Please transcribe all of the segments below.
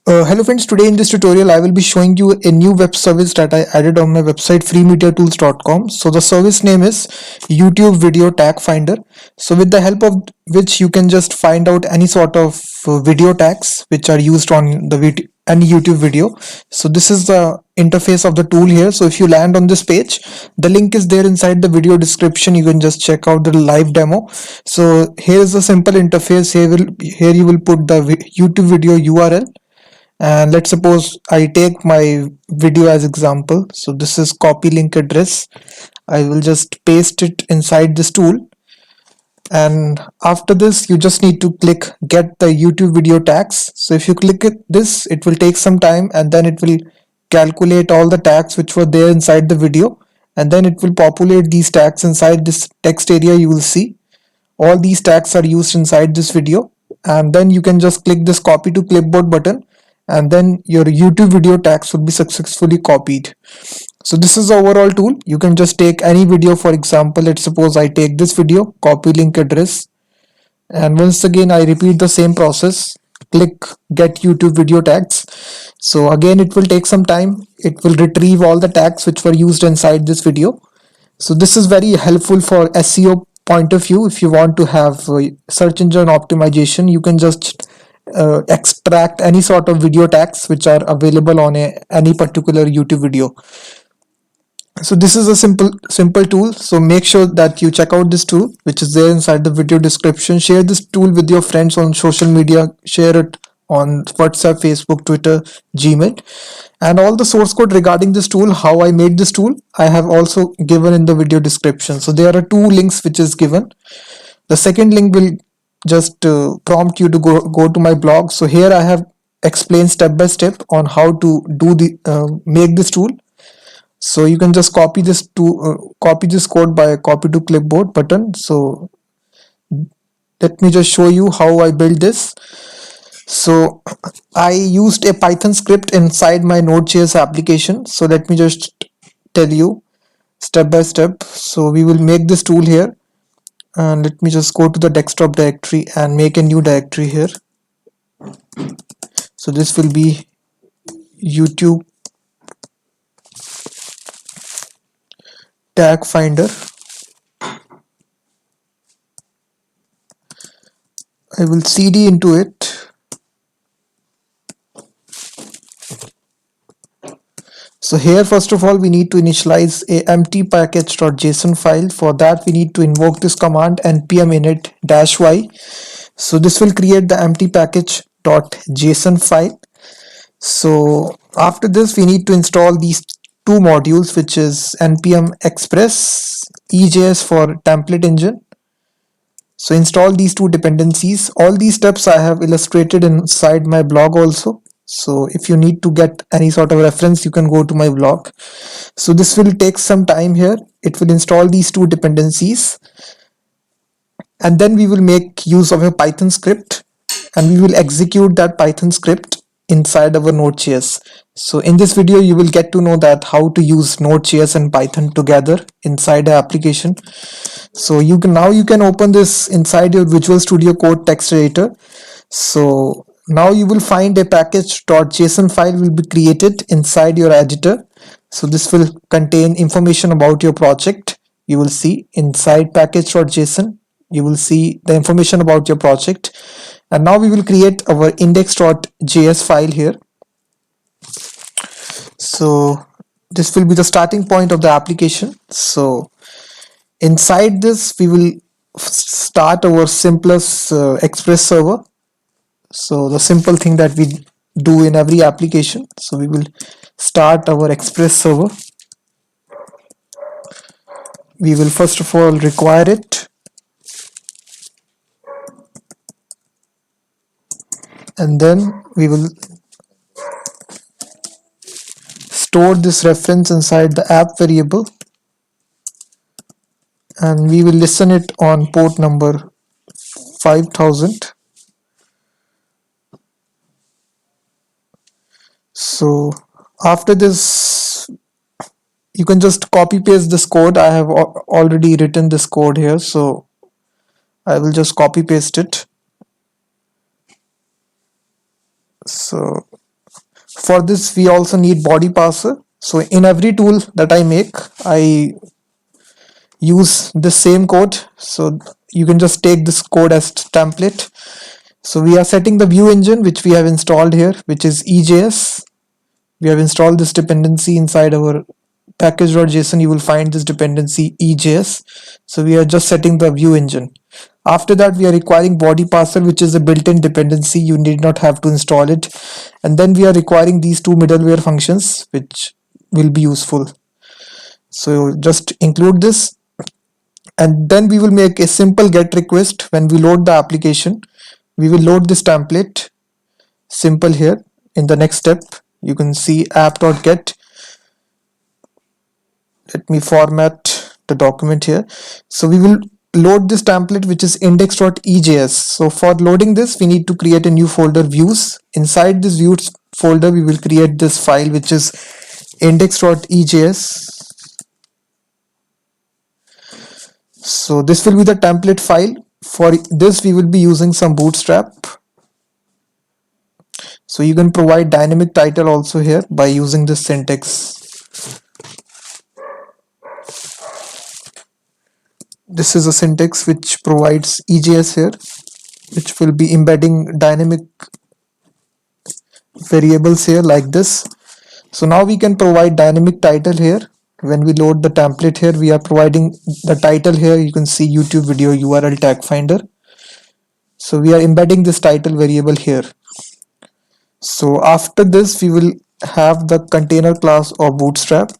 Hello friends, today in this tutorial I will be showing you a new web service that I added on my website freemediatools.com. So the service name is YouTube Video Tag Finder. So with the help of which you can just find out any sort of video tags which are used on the any YouTube video. So this is the interface of the tool here. So if you land on this page, the link is there inside the video description. You can just check out the live demo. So here is a simple interface. Here you will put the YouTube video URL, and let's suppose I take my video as example. So this is copy link address. I will just paste it inside this tool, and after this you just need to click get the YouTube video tags. So if you click this, it will take some time, and then it will calculate all the tags which were there inside the video, and then it will populate these tags inside this text area. You will see all these tags are used inside this video, and then you can just click this copy to clipboard button, and then your YouTube video tags would be successfully copied. So this is the overall tool. You can just take any video. For example, let's suppose I take this video, copy link address, and once again I repeat the same process, click get YouTube video tags. So again it will take some time. It will retrieve all the tags which were used inside this video. So this is very helpful for SEO point of view. If you want to have search engine optimization, you can just extract any sort of video tags which are available on any particular YouTube video. So this is a simple tool. So make sure that you check out this tool which is there inside the video description. Share this tool with your friends on social media. Share it on WhatsApp, Facebook, Twitter, Gmail, and all the source code regarding this tool, how I made this tool, I have also given in the video description. So there are two links which is given. The second link will just prompt you to go to my blog. So here I have explained step by step on how to do the make this tool. So you can just copy this code by copy to clipboard button. So let me just show you how I built this. So I used a Python script inside my Node.js application. So let me just tell you step by step. So we will make this tool here, and let me just go to the desktop directory and make a new directory here. So this will be YouTube Tag Finder. I will cd into it. So here first of all we need to initialize a empty package.json file. For that we need to invoke this command npm init-y. So this will create the empty package.json file. So after this we need to install these two modules, which is npm express ejs for template engine. So install these two dependencies. All these steps I have illustrated inside my blog also. So if you need to get any sort of reference, you can go to my blog. So this will take some time here. It will install these two dependencies, and then we will make use of a Python script, and we will execute that Python script inside our Node.js. So in this video you will get to know that how to use Node.js and Python together inside the application. So you can open this inside your Visual Studio Code text editor. So now you will find a package.json file will be created inside your editor. So this will contain information about your project. You will see inside package.json, you will see the information about your project. And now we will create our index.js file here. So this will be the starting point of the application. So inside this we will start our simplest express server. So the simple thing that we do in every application. So we will start our express server. We will first of all require it, and then we will store this reference inside the app variable, and we will listen it on port number 5000. So after this you can just copy paste this code. I have already written this code here, so I will just copy paste it. So For this we also need body parser. So in every tool that I make, I use the same code. So you can just take this code as template. So we are setting the view engine which we have installed here, which is EJS. We have installed this dependency inside our package.json. You will find this dependency EJS. So we are just setting the view engine. After that, we are requiring body parser, which is a built-in dependency. You need not have to install it. And then we are requiring these two middleware functions, which will be useful. So just include this, and then we will make a simple get request when we load the application. We will load this template simple here. In the next step, you can see app.get. Let me format the document here. So we will load this template, which is index.ejs. So for loading this, we need to create a new folder, views. Inside this views folder, we will create this file, which is index.ejs. So this will be the template file. For this, we will be using some Bootstrap. So you can provide dynamic title also here by using this syntax. This is a syntax which provides EJS here, which will be embedding dynamic variables here like this. So now we can provide dynamic title here. When we load the template here, we are providing the title here. You can see YouTube video URL tag finder. So we are embedding this title variable here. So after this, we will have the container class of Bootstrap.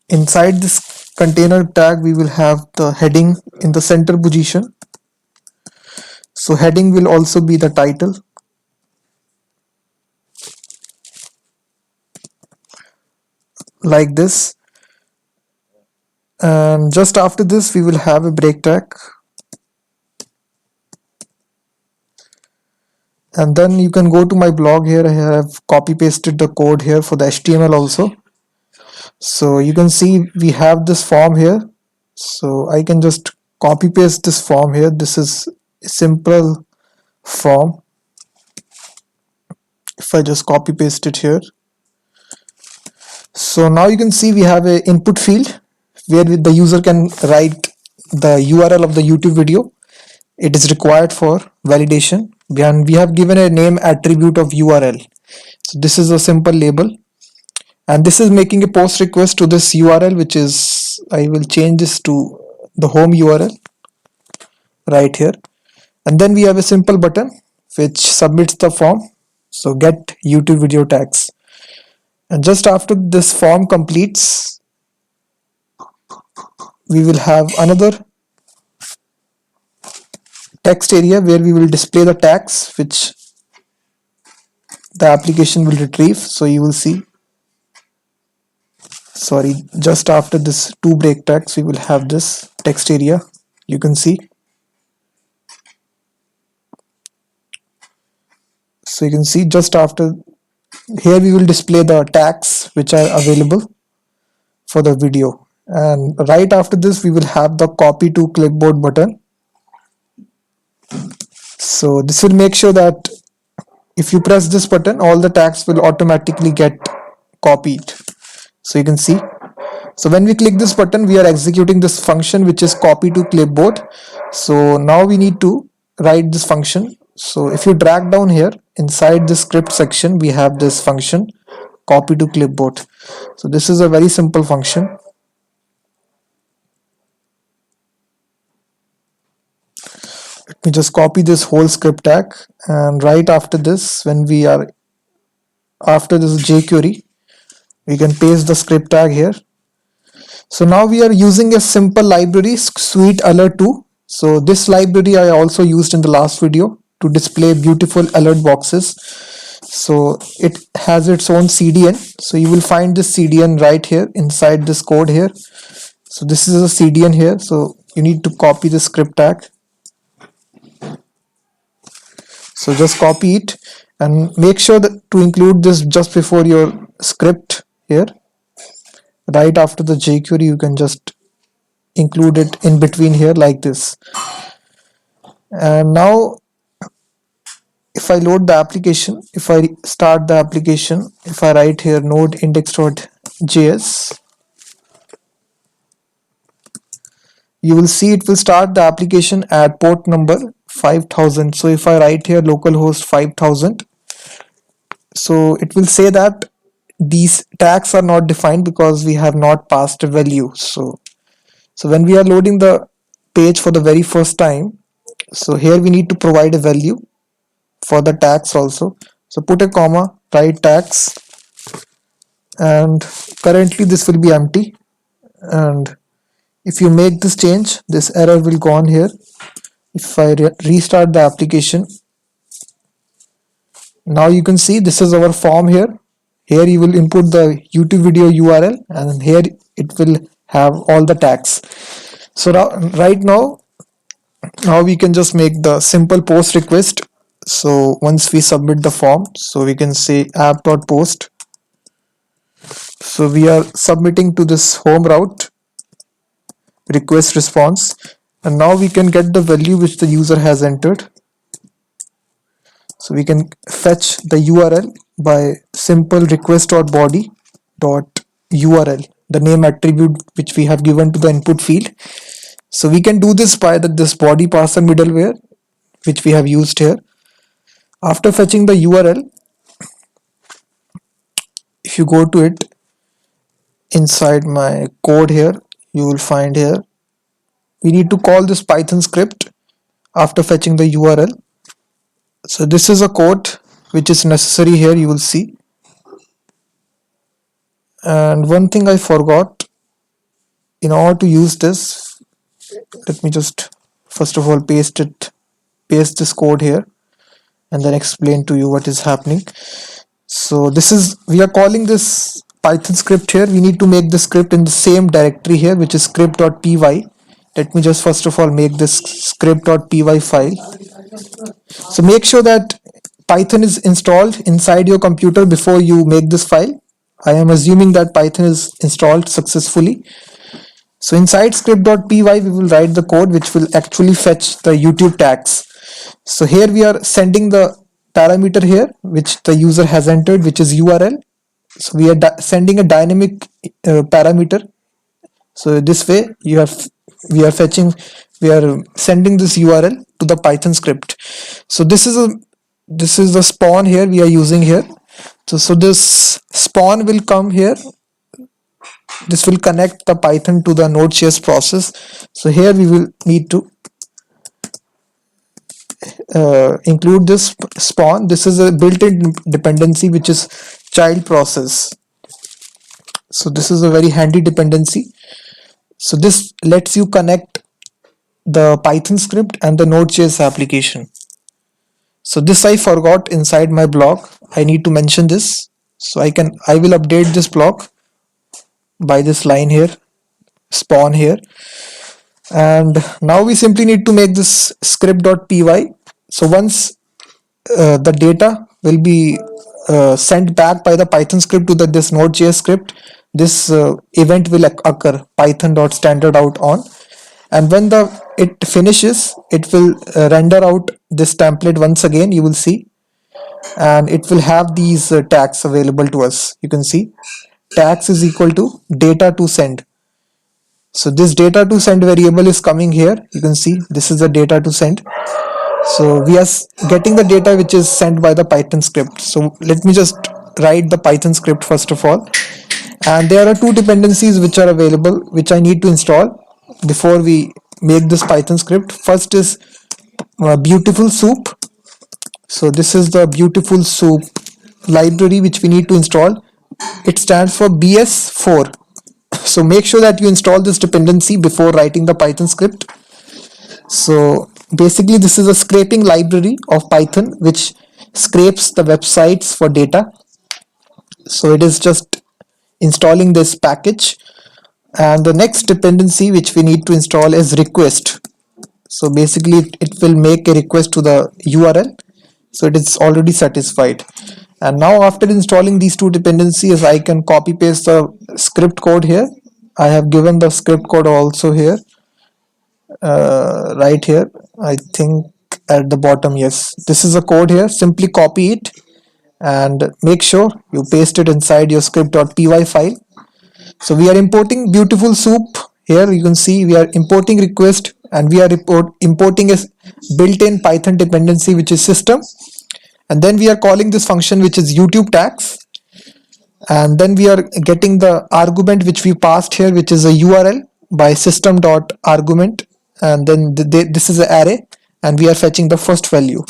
Inside this container tag, we will have the heading in the center position. So heading will also be the title. Like this. And just after this, we will have a break tag. And then you can go to my blog here. I have copy pasted the code here for the HTML also. So you can see we have this form here. So I can just copy paste this form here. This is a simple form. If I just copy paste it here. So now you can see we have a input field where the user can write the URL of the YouTube video. It is required for validation, and we have given a name attribute of URL. So this is a simple label, and this is making a post request to this URL, which is, I will change this to the home URL right here. And then we have a simple button which submits the form. So get YouTube video tags. And just after this form completes, we will have another text area where we will display the tags which the application will retrieve. So you will see, sorry, just after this two break tags, we will have this text area. You can see. So you can see just after here we will display the tags which are available for the video. And right after this, we will have the copy to clipboard button. So this will make sure that if you press this button, all the tags will automatically get copied. So you can see. So when we click this button, we are executing this function which is copy to clipboard. So now we need to write this function. So if you drag down here inside the script section, we have this function copy to clipboard. So this is a very simple function. Let me just copy this whole script tag, and right after this, when we are after this jQuery, we can paste the script tag here. So now we are using a simple library, Sweet Alert 2. So this library I also used in the last video to display beautiful alert boxes. So it has its own CDN. So you will find this CDN right here inside this code here. So this is a CDN here. So you need to copy the script tag. So just copy it and make sure that to include this just before your script here. Right after the jQuery, you can just include it in between here like this. And now if I load the application, if I start the application, if I write here node index.js, you will see it will start the application at port number 5000. So if I write here localhost 5000, so it will say that these tags are not defined because we have not passed a value. So when we are loading the page for the very first time, so here we need to provide a value for the tags also. So put a comma, write tags, and currently this will be empty. And if you make this change, this error will go on here. If I restart the application, now you can see this is our form here. Here you will input the YouTube video URL, and here it will have all the tags. So now, right now we can just make the simple post request. So once we submit the form, so we can say app.post. So we are submitting to this home route request response, and now we can get the value which the user has entered. So we can fetch the URL by simple request.body.url, the name attribute which we have given to the input field. So we can do this by this body parser middleware which we have used here. After fetching the URL, if you go to it inside my code here, you will find here we need to call this Python script after fetching the URL. So this is a code which is necessary here, you will see. And one thing I forgot, in order to use this, let me just first of all paste this code here and then explain to you what is happening. So this is, we are calling this Python script here. We need to make the script in the same directory here, which is script.py. Let me just first of all make this script.py file. So make sure that Python is installed inside your computer before you make this file. I am assuming that Python is installed successfully. So inside script.py we will write the code which will actually fetch the YouTube tags. So here we are sending the parameter here which the user has entered, which is URL. So we are sending a dynamic parameter. So this way we are sending this URL to the Python script. So this is the spawn here we are using here. So this spawn will come here. This will connect the Python to the Node.js process. So here we will need to include this spawn. This is a built-in dependency which is child process. So this is a very handy dependency. So this lets you connect the Python script and the Node.js application. So this I forgot inside my blog. I need to mention this. So I will update this blog by this line here, spawn here. And now we simply need to make this script.py. So once the data will be sent back by the Python script to this Node.js script, this event will occur, python.standardout.on, and when it finishes, it will render out this template once again, you will see, and it will have these tags available to us. You can see tags is equal to data to send. So this data to send variable is coming here. You can see this is the data to send. So we are getting the data which is sent by the Python script. So let me just write the Python script first of all. And there are two dependencies which are available, which I need to install before we make this Python script. First is Beautiful Soup. So this is the Beautiful Soup library which we need to install. It stands for BS4. So make sure that you install this dependency before writing the Python script. So basically this is a scraping library of Python which scrapes the websites for data. So it is just installing this package. And the next dependency which we need to install is request. So basically it will make a request to the URL. So it is already satisfied. And now after installing these two dependencies, I can copy paste the script code here. I have given the script code also here, right here. I think at the bottom. Yes, this is a code here. Simply copy it and make sure you paste it inside your script.py file. So we are importing beautiful soup. Here you can see we are importing request, and we are importing a built-in Python dependency which is system, and then we are calling this function which is YouTube tags, and then we are getting the argument which we passed here, which is a URL by system.argument, and then this is an array, and we are fetching the first value,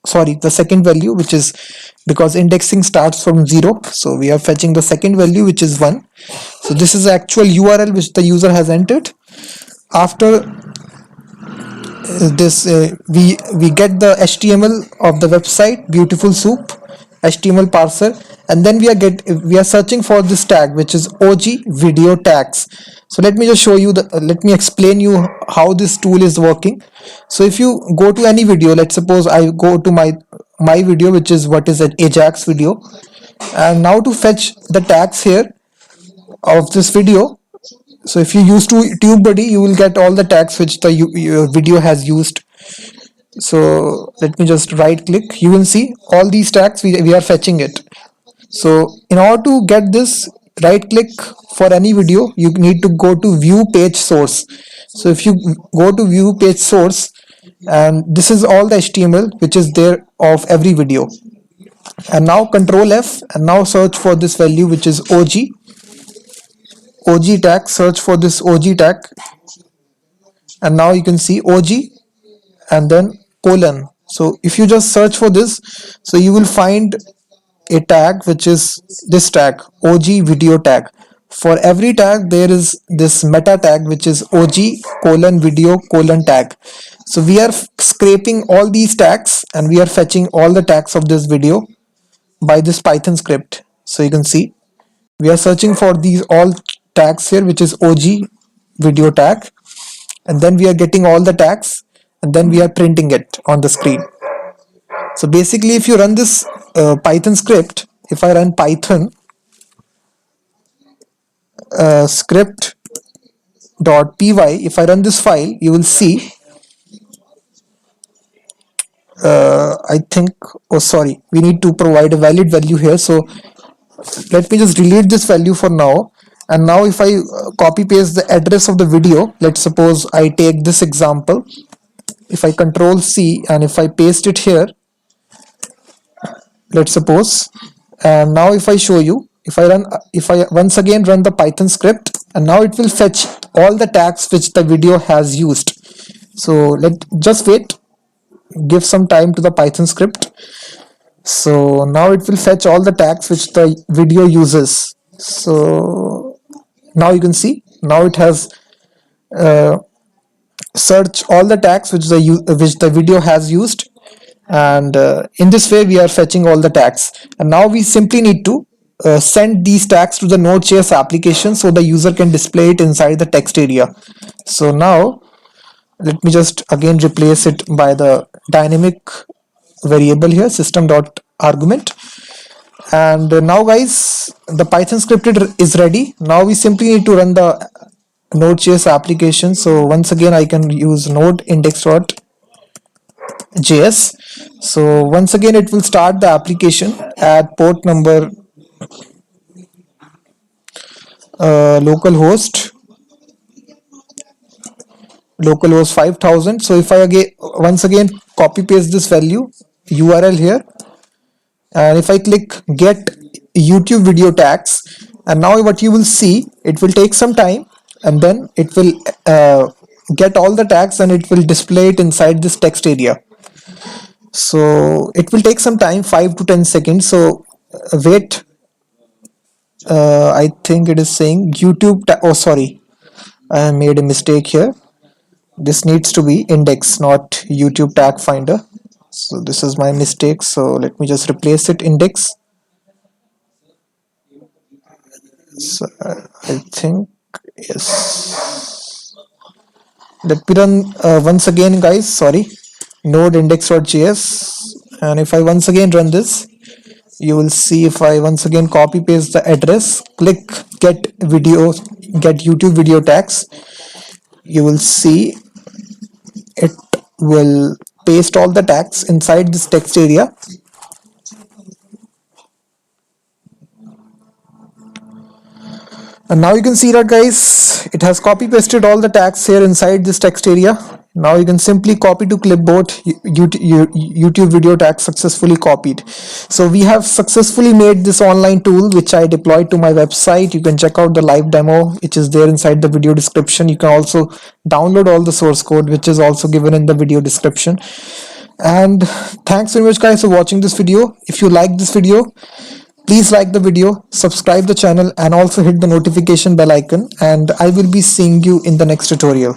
sorry, the second value, which is, because indexing starts from 0, so we are fetching the second value which is 1. So this is the actual URL which the user has entered. After this we get the HTML of the website, beautiful soup HTML parser, and then we are searching for this tag which is OG video tags. So let me just show you let me explain you how this tool is working. So if you go to any video, let's suppose I go to my video, which is what is an Ajax video, and now to fetch the tags here of this video. So if you use TubeBuddy, you will get all the tags which the your video has used. So let me just right click. You will see all these tags, we are fetching it. So in order to get this, right click for any video, you need to go to view page source. So if you go to view page source, and this is all the HTML which is there of every video. And now Control F, and now search for this value which is OG tag. Search for this OG tag, and now you can see OG and then colon. So if you just search for this, so you will find a tag which is this tag, OG video tag. For every tag there is this meta tag which is OG colon video colon tag. So we are scraping all these tags, and we are fetching all the tags of this video by this Python script. So you can see we are searching for these all tags here, which is OG video tag, and then we are getting all the tags, and then we are printing it on the screen. So basically, if you run this Python script, if I run Python script.py, if I run this file, you will see I think, oh sorry, we need to provide a valid value here. So let me just delete this value for now. And now if I copy paste the address of the video, let's suppose I take this example. If I control C and if I paste it here, let's suppose, and now if I show you, if I once again run the Python script, and now it will fetch all the tags which the video has used. So just wait, give some time to the Python script. So now it will fetch all the tags which the video uses. So now you can see, now it has searched all the tags which the video has used, and in this way we are fetching all the tags. And now we simply need to send these tags to the Node.js application so the user can display it inside the text area. So now let me just again replace it by the dynamic variable here, system.argument. And now guys, the Python script is ready. Now we simply need to run the Node.js application. So once again I can use node index.js. So once again it will start the application at port number localhost 5000. So if I once again copy paste this value URL here, and if I click get YouTube video tags, and now what you will see, it will take some time, and then it will get all the tags and it will display it inside this text area. So it will take some time, 5 to 10 seconds. So wait, I think it is saying YouTube oh sorry, I made a mistake here. This needs to be index, not YouTube tag finder. So this is my mistake. So let me just replace it index. So I think yes. Let me run once again, guys. Sorry, node index.js, and if I once again run this, you will see, if I once again copy paste the address, click get YouTube video tags, you will see it will paste all the tags inside this text area. And now you can see that, guys, it has copy pasted all the tags here inside this text area. Now you can simply copy to clipboard. YouTube video tag successfully copied. So we have successfully made this online tool which I deployed to my website. You can check out the live demo which is there inside the video description. You can also download all the source code which is also given in the video description. And thanks very much, guys, for watching this video. If you like this video, please like the video, subscribe the channel, and also hit the notification bell icon, and I will be seeing you in the next tutorial.